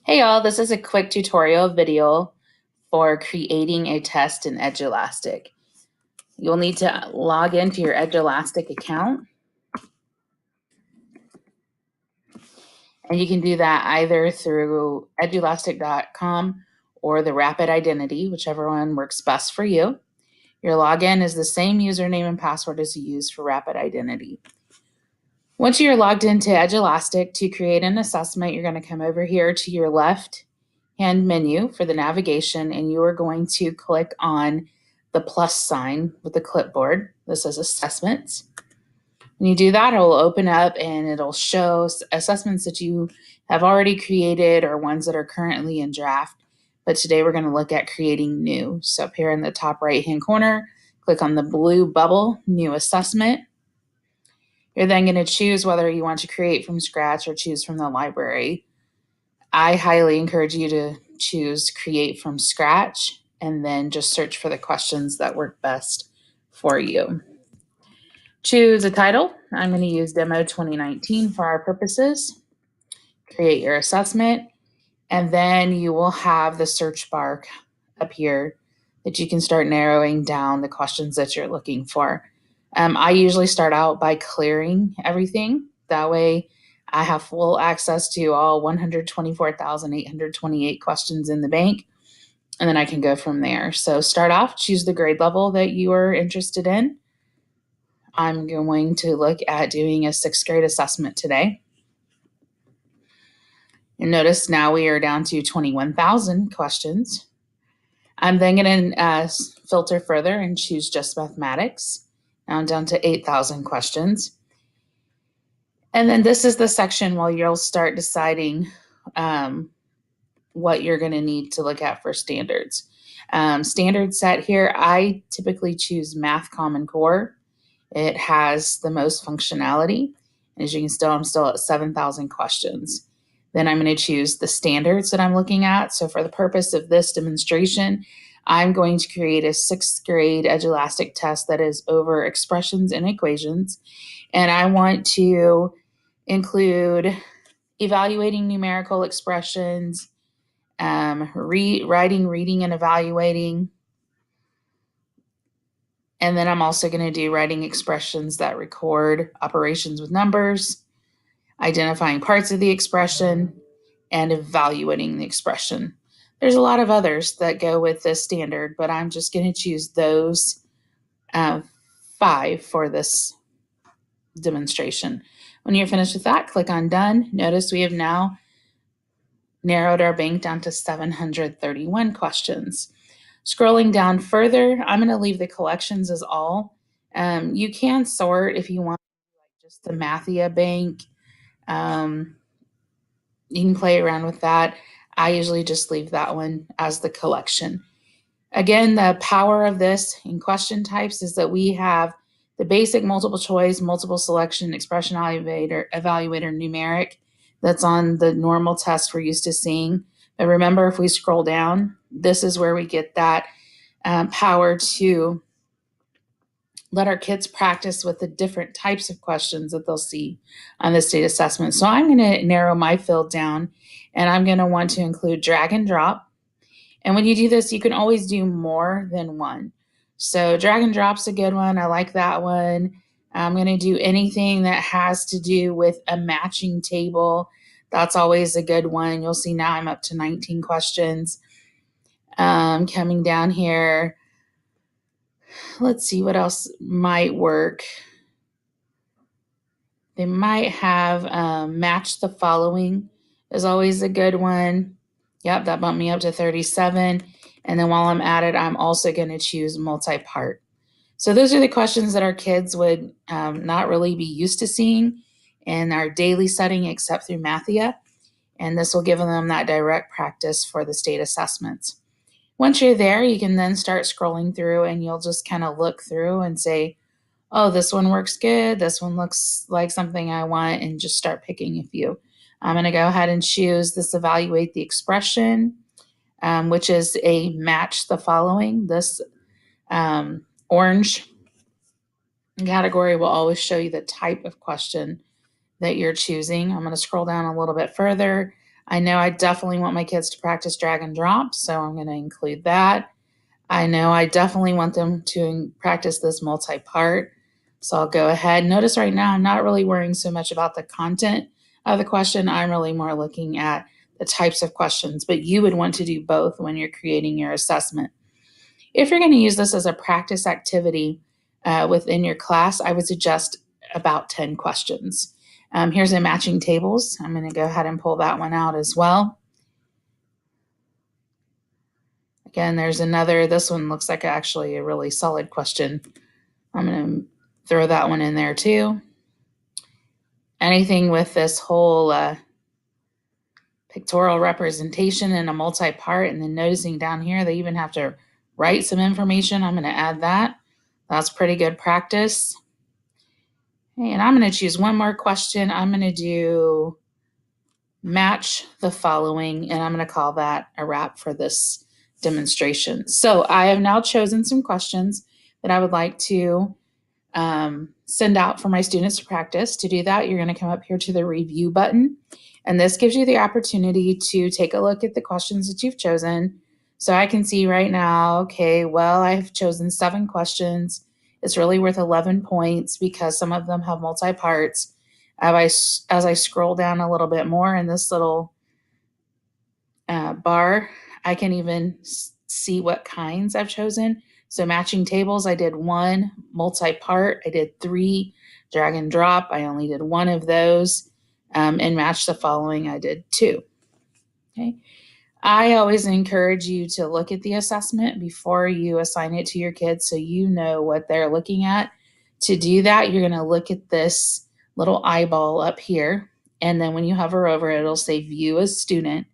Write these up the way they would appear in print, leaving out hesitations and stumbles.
Hey y'all, this is a quick tutorial video for creating a test in Edulastic. You'll need to log into your Edulastic account, and you can do that either through edulastic.com or the Rapid Identity, whichever one works best for you. Your login is the same username and password as you use for Rapid Identity. Once you're logged into Edulastic, to create an assessment, you're going to come over here to your left hand menu for the navigation, and you are going to click on the plus sign with the clipboard. This is assessments. When you do that, it will open up and it'll show assessments that you have already created or ones that are currently in draft. But today we're going to look at creating new. So up here in the top right hand corner, click on the blue bubble, new assessment. You're then going to choose whether you want to create from scratch or choose from the library. I highly encourage you to choose create from scratch and then just search for the questions that work best for you. Choose a title. I'm going to use Demo 2019 for our purposes. Create your assessment, and then you will have the search bar up here that you can start narrowing down the questions that you're looking for. I usually start out by clearing everything. That way I have full access to all 124,828 questions in the bank, and then I can go from there. So start off, choose the grade level that you are interested in. I'm going to look at doing a 6th grade assessment today. And notice now we are down to 21,000 questions. I'm then going to filter further and choose just mathematics. Now I'm down to 8,000 questions. And then this is the section where you'll start deciding what you're going to need to look at for standards. Standard set here, I typically choose Math Common Core. It has the most functionality. And as you can still, I'm still at 7,000 questions. Then I'm going to choose the standards that I'm looking at. So for the purpose of this demonstration, I'm going to create a 6th grade Edulastic test that is over expressions and equations. And I want to include evaluating numerical expressions, writing, reading, and evaluating. And then I'm also going to do writing expressions that record operations with numbers, identifying parts of the expression, and evaluating the expression. There's a lot of others that go with this standard, but I'm just going to choose those 5 for this demonstration. When you're finished with that, click on Done. Notice we have now narrowed our bank down to 731 questions. Scrolling down further, I'm going to leave the collections as all. You can sort if you want, like just the Mathia bank. You can play around with that. I usually just leave that one as the collection. Again, the power of this in question types is that we have the basic multiple choice, multiple selection, expression evaluator, numeric. That's on the normal test we're used to seeing. But remember, if we scroll down, this is where we get that power to let our kids practice with the different types of questions that they'll see on the state assessment. So I'm going to narrow my field down, and I'm going to want to include drag and drop. And when you do this, you can always do more than one. So drag and drop's a good one. I like that one. I'm going to do anything that has to do with a matching table. That's always a good one. You'll see now I'm up to 19 questions. Coming down here, let's see what else might work. They might have match the following is always a good one. Yep, that bumped me up to 37. And then while I'm at it, I'm also going to choose multi-part. So those are the questions that our kids would not really be used to seeing in our daily setting except through Mathia. And this will give them that direct practice for the state assessments. Once you're there, you can then start scrolling through and you'll just kind of look through and say, oh, this one works good. This one looks like something I want, and just start picking a few. I'm going to go ahead and choose this evaluate the expression, which is a match the following. This orange category will always show you the type of question that you're choosing. I'm going to scroll down a little bit further. I know I definitely want my kids to practice drag and drop, so I'm going to include that. I know I definitely want them to practice this multi-part, so I'll go ahead. Notice right now I'm not really worrying so much about the content of the question. I'm really more looking at the types of questions, but you would want to do both when you're creating your assessment. If you're going to use this as a practice activity within your class, I would suggest about 10 questions. Here's a matching tables. I'm going to go ahead and pull that one out as well. Again, there's another, this one looks like actually a really solid question. I'm going to throw that one in there too. Anything with this whole pictorial representation in a multi-part, and then noticing down here they even have to write some information. I'm going to add that. That's pretty good practice. And I'm going to choose one more question. I'm going to do match the following, and I'm going to call that a wrap for this demonstration. So I have now chosen some questions that I would like to send out for my students to practice. To do that, you're going to come up here to the review button, and this gives you the opportunity to take a look at the questions that you've chosen. So I can see right now, okay, well, I've chosen 7 questions. It's really worth 11 points because some of them have multi-parts. As I scroll down a little bit more in this little bar, I can even see what kinds I've chosen. So matching tables, I did 1. Multi-part, I did 3. Drag and drop, I only did 1 of those. And match the following, I did 2. Okay. I always encourage you to look at the assessment before you assign it to your kids so you know what they're looking at. To do that, you're going to look at this little eyeball up here, and then when you hover over it, it'll say View as Student.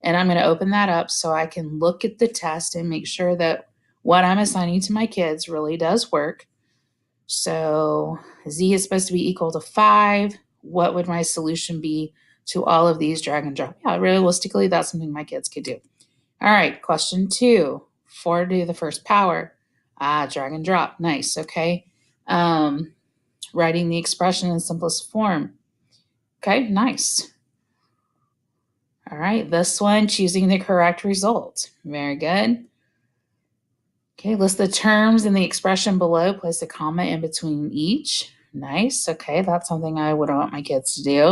And I'm going to open that up so I can look at the test and make sure that what I'm assigning to my kids really does work. So Z is supposed to be equal to 5. What would my solution be to all of these drag and drop? Yeah, realistically, that's something my kids could do. All right, question 2. 4 to the first power. Drag and drop. Nice, okay. Writing the expression in simplest form. Okay, nice. All right, this one, choosing the correct result. Very good. Okay, list the terms in the expression below. Place a comma in between each. Nice. Okay, that's something I would want my kids to do.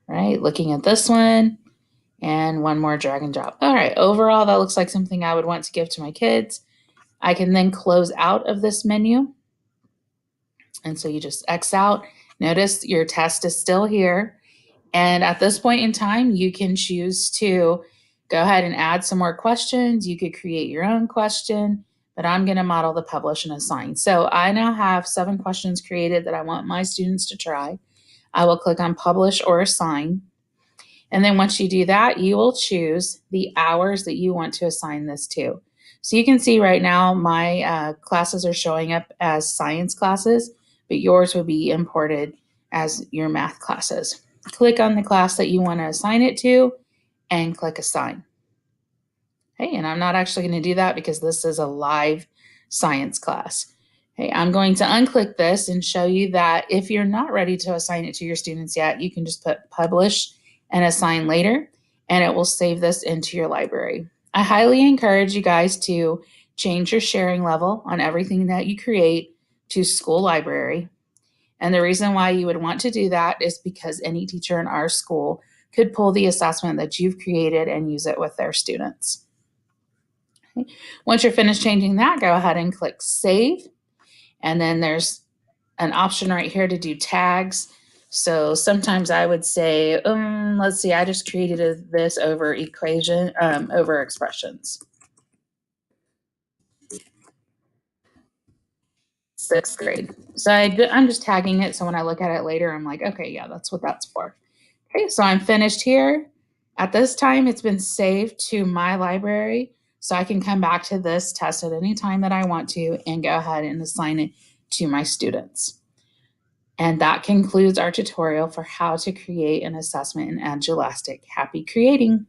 All right, looking at this one, and one more drag and drop. All right, overall, that looks like something I would want to give to my kids. I can then close out of this menu. And so you just X out. Notice your test is still here. And at this point in time, you can choose to go ahead and add some more questions. You could create your own question, but I'm going to model the publish and assign. So I now have 7 questions created that I want my students to try. I will click on publish or assign. And then once you do that, you will choose the hours that you want to assign this to. So you can see right now my classes are showing up as science classes, but yours will be imported as your math classes. Click on the class that you want to assign it to and click assign. Hey, and I'm not actually going to do that because this is a live science class. Okay, I'm going to unclick this and show you that if you're not ready to assign it to your students yet, you can just put publish and assign later, and it will save this into your library. I highly encourage you guys to change your sharing level on everything that you create to school library. And the reason why you would want to do that is because any teacher in our school could pull the assessment that you've created and use it with their students. Okay. Once you're finished changing that, go ahead and click Save. And then there's an option right here to do tags. So sometimes I would say, let's see, I just created this over over expressions. 6th grade. So I'm just tagging it. So when I look at it later, I'm like, okay, yeah, that's what that's for. Okay, so I'm finished here. At this time, it's been saved to my library. So I can come back to this test at any time that I want to and go ahead and assign it to my students. And that concludes our tutorial for how to create an assessment in Edulastic. Happy creating!